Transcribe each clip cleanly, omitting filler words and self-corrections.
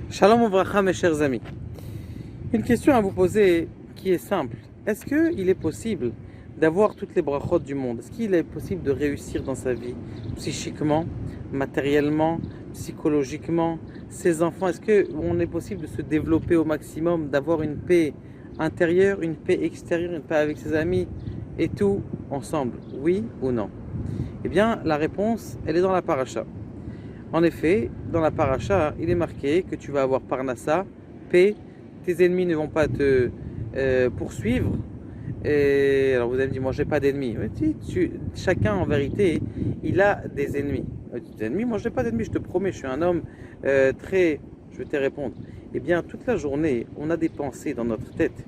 Shalom Ouvracha, mes chers amis. Une question à vous poser qui est simple. Est-ce qu'il est possible d'avoir toutes les brachot du monde? Est-ce qu'il est possible de réussir dans sa vie, psychiquement, matériellement, psychologiquement? Ses enfants, est-ce qu'on est possible de se développer au maximum, d'avoir une paix intérieure, une paix extérieure, une paix avec ses amis et tout ensemble? Oui ou non? Eh bien, la réponse, elle est dans la paracha. En effet, dans la paracha, il est marqué que tu vas avoir parnassa, paix, tes ennemis ne vont pas te poursuivre. Et alors vous allez me dire, moi j'ai pas d'ennemis. Chacun en vérité, il a des ennemis. Des ennemis, moi j'ai pas d'ennemis, je te promets, je suis un homme très... Je vais te répondre. Eh bien, toute la journée, on a des pensées dans notre tête,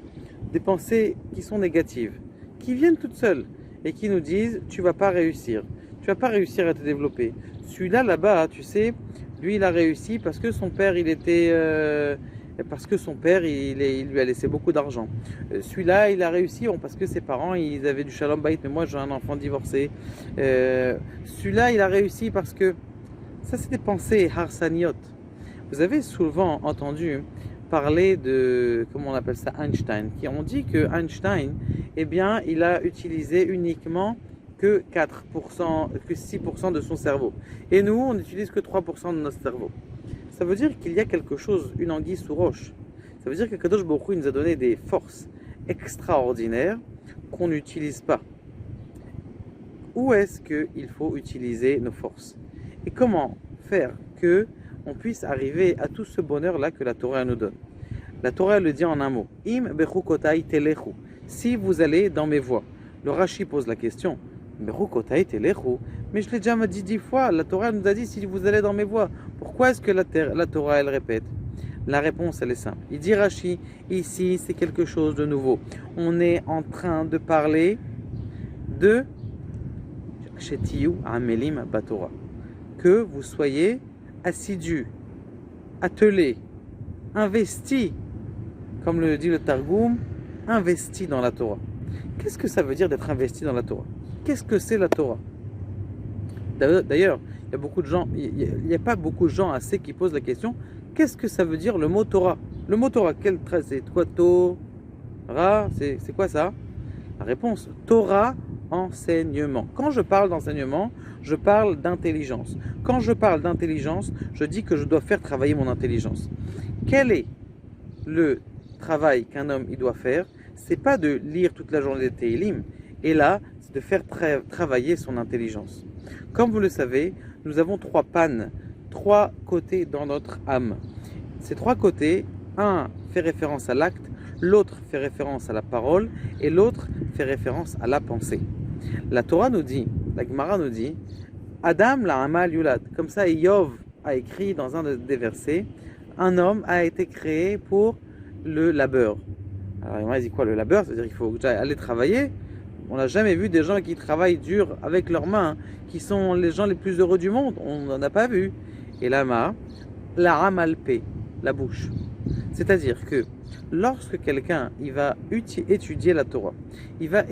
des pensées qui sont négatives, qui viennent toutes seules et qui nous disent, tu vas pas réussir à te développer. Celui-là, là-bas, tu sais, lui, il a réussi parce que son père, il lui a laissé beaucoup d'argent. Celui-là, il a réussi parce que ses parents, ils avaient du shalom bayit, mais moi, j'ai un enfant divorcé. Celui-là, il a réussi parce que... Ça, c'est des pensées harsaniot. Vous avez souvent entendu parler de, comment on appelle ça, Einstein, qui ont dit que Einstein, eh bien, il a utilisé uniquement que 4%, que 6% de son cerveau. Et nous, on n'utilise que 3% de notre cerveau. Ça veut dire qu'il y a quelque chose, une anguille sous roche. Ça veut dire que Kadosh Baruch Hu nous a donné des forces extraordinaires qu'on n'utilise pas. Où est-ce qu'il faut utiliser nos forces? Et comment faire que on puisse arriver à tout ce bonheur-là que la Torah nous donne? La Torah le dit en un mot. Im bechukotai telechu. Si vous allez dans mes voies. Le Rashi pose la question. Bechukotai telechu. Mais je l'ai déjà dit 10 fois. La Torah nous a dit si vous allez dans mes voies. Pourquoi est-ce que la Torah elle répète? La réponse elle est simple. Il dit Rashi, ici c'est quelque chose de nouveau. On est en train de parler de Shetiyu Amelim Batorah. Que vous soyez assidus, attelés, investis, comme le dit le Targum, investis dans la Torah. Qu'est-ce que ça veut dire d'être investi dans la Torah? Qu'est-ce que c'est la Torah? D'ailleurs, il y a beaucoup de gens, il n'y a pas beaucoup de gens assez qui posent la question, qu'est-ce que ça veut dire le mot Torah? Le mot Torah, c'est quoi Torah? C'est quoi ça? La réponse, Torah, enseignement. Quand je parle d'enseignement, je parle d'intelligence. Quand je parle d'intelligence, je dis que je dois faire travailler mon intelligence. Quel est le travail qu'un homme il doit faire? C'est pas de lire toute la journée des Tehillim, et là, c'est de faire travailler son intelligence. Comme vous le savez, nous avons 3 pannes, 3 côtés dans notre âme. Ces 3 côtés, un fait référence à l'acte, l'autre fait référence à la parole, et l'autre fait référence à la pensée. La Torah nous dit, la Gemara nous dit, Adam la amal yulad. Comme ça, Yov a écrit dans un des versets, un homme a été créé pour le labeur. Alors, il m'a dit quoi le labeur? C'est-à-dire qu'il faut aller travailler. On n'a jamais vu des gens qui travaillent dur avec leurs mains, qui sont les gens les plus heureux du monde. On n'en a pas vu. Et la amalpé, la bouche. C'est-à-dire que lorsque quelqu'un il va étudier la Torah, il va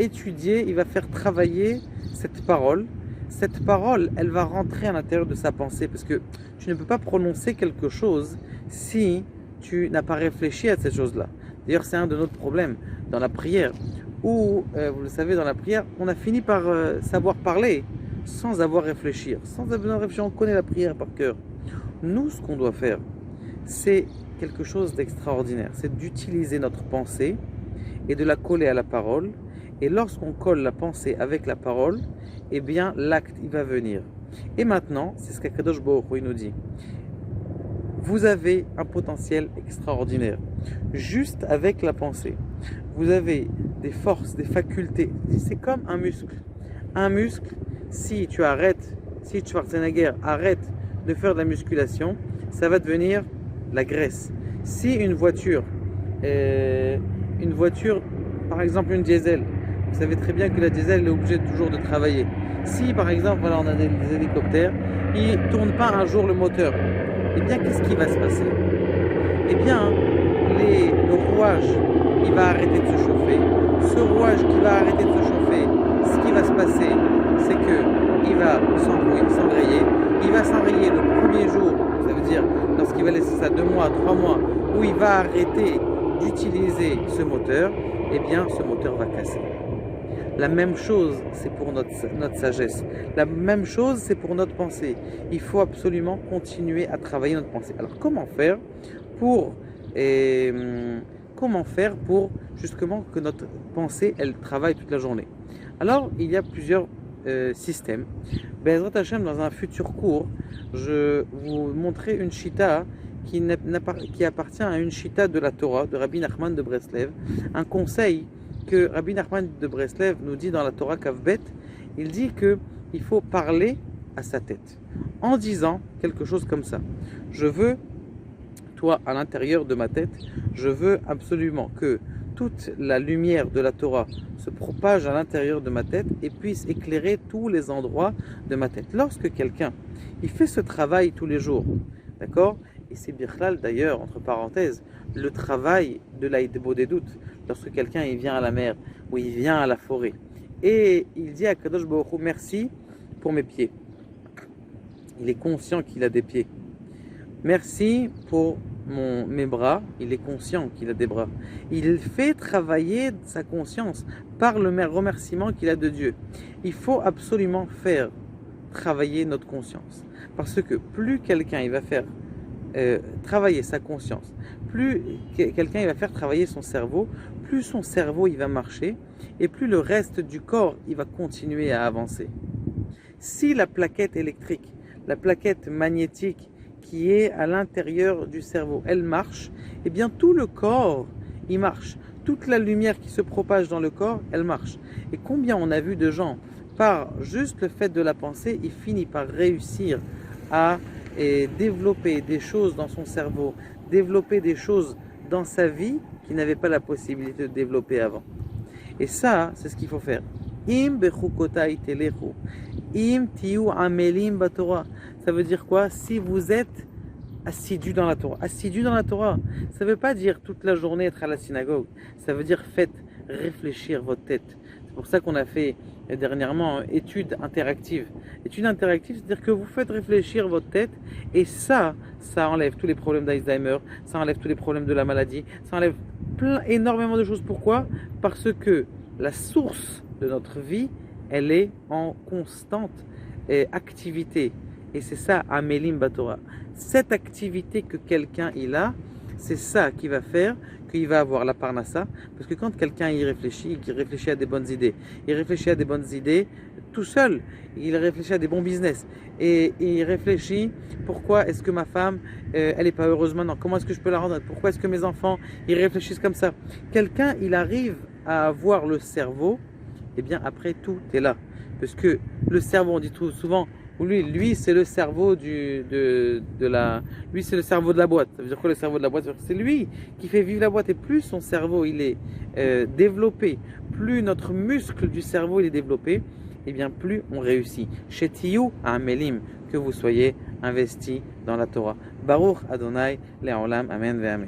faire travailler cette parole, elle va rentrer à l'intérieur de sa pensée, parce que tu ne peux pas prononcer quelque chose si tu n'as pas réfléchi à cette chose-là. D'ailleurs, c'est un de nos problèmes dans la prière, où, vous le savez, dans la prière, on a fini par savoir parler sans avoir réfléchi. Sans avoir réfléchi, on connaît la prière par cœur. Nous, ce qu'on doit faire, c'est quelque chose d'extraordinaire. C'est d'utiliser notre pensée et de la coller à la parole. Et lorsqu'on colle la pensée avec la parole, eh bien, l'acte, il va venir. Et maintenant, c'est ce qu'Akadosh Baruch Hu nous dit. Vous avez un potentiel extraordinaire. Juste avec la pensée. Vous avez des forces, des facultés. C'est comme un muscle. Un muscle, si Schwarzenegger arrête de faire de la musculation, ça va devenir la graisse. Si une voiture, par exemple une diesel, vous savez très bien que la diesel est obligée toujours de travailler. Si par exemple, voilà, on a des hélicoptères, ils ne tournent pas un jour le moteur, eh bien qu'est-ce qui va se passer? Eh bien, le rouage, il va arrêter de se chauffer. Ce rouage qui va arrêter de se chauffer, ce qui va se passer, c'est que il va s'engrayer, il va à 2 mois, 3 mois, où il va arrêter d'utiliser ce moteur, eh bien ce moteur va casser. La même chose, c'est pour notre sagesse. La même chose, c'est pour notre pensée. Il faut absolument continuer à travailler notre pensée. Alors pour, comment faire pour justement que notre pensée, elle travaille toute la journée? Alors, il y a plusieurs systèmes. Bezrat Hashem, dans un futur cours, je vais vous montrer une chita qui appartient à une chita de la Torah, de Rabbi Nachman de Breslev, un conseil que Rabbi Nachman de Breslev nous dit dans la Torah Kavbet. Il dit qu'il faut parler à sa tête en disant quelque chose comme ça: je veux, toi à l'intérieur de ma tête, je veux absolument que toute la lumière de la Torah se propage à l'intérieur de ma tête et puisse éclairer tous les endroits de ma tête. Lorsque quelqu'un il fait ce travail tous les jours, d'accord, et c'est Birklal d'ailleurs, entre parenthèses, le travail de l'Aïdbo des doutes, lorsque quelqu'un il vient à la mer ou il vient à la forêt et il dit à Kadosh Baruch Hu, merci pour mes pieds. Il est conscient qu'il a des pieds. Merci pour mes bras, il est conscient qu'il a des bras. Il fait travailler sa conscience par le remerciement qu'il a de Dieu. Il faut absolument faire travailler notre conscience. Parce que plus quelqu'un il va faire travailler sa conscience, plus quelqu'un il va faire travailler son cerveau, plus son cerveau il va marcher et plus le reste du corps il va continuer à avancer. Si la plaquette électrique, la plaquette magnétique qui est à l'intérieur du cerveau, elle marche, eh bien tout le corps, il marche. Toute la lumière qui se propage dans le corps, elle marche. Et combien on a vu de gens, par juste le fait de la pensée, il finit par réussir à développer des choses dans son cerveau, développer des choses dans sa vie qu'il n'avait pas la possibilité de développer avant. Et ça, c'est ce qu'il faut faire. Im bechukotai telechu, im tiu amelim batorah. Ça veut dire quoi? Si vous êtes assidu dans la Torah. Assidu dans la Torah, ça ne veut pas dire toute la journée être à la synagogue. Ça veut dire faites réfléchir votre tête. C'est pour ça qu'on a fait dernièrement étude interactive. Étude interactive, c'est-à-dire que vous faites réfléchir votre tête et ça enlève tous les problèmes d'Alzheimer, ça enlève tous les problèmes de la maladie, ça enlève énormément de choses. Pourquoi? Parce que la source de notre vie, elle est en constante activité. Et c'est ça, Amelim Batora. Cette activité que quelqu'un il a, c'est ça qui va faire qu'il va avoir la parnassa. Parce que quand quelqu'un y réfléchit, il réfléchit à des bonnes idées, il réfléchit à des bonnes idées tout seul, il réfléchit à des bons business. Et il réfléchit, pourquoi est-ce que ma femme, elle n'est pas heureuse maintenant? Comment est-ce que je peux la rendre? Pourquoi est-ce que mes enfants, ils réfléchissent comme ça? Quelqu'un, il arrive à avoir le cerveau, et bien après tout est là. Parce que le cerveau, on dit tout souvent, lui c'est le cerveau lui c'est le cerveau de la boîte. Ça veut dire quoi le cerveau de la boîte? C'est lui qui fait vivre la boîte. Et plus son cerveau il est développé, plus notre muscle du cerveau il est développé, et bien plus on réussit. Chez Tiyou à Amelim, que vous soyez investis dans la Torah. Baruch Adonai Le'olam, Amen ve Amen.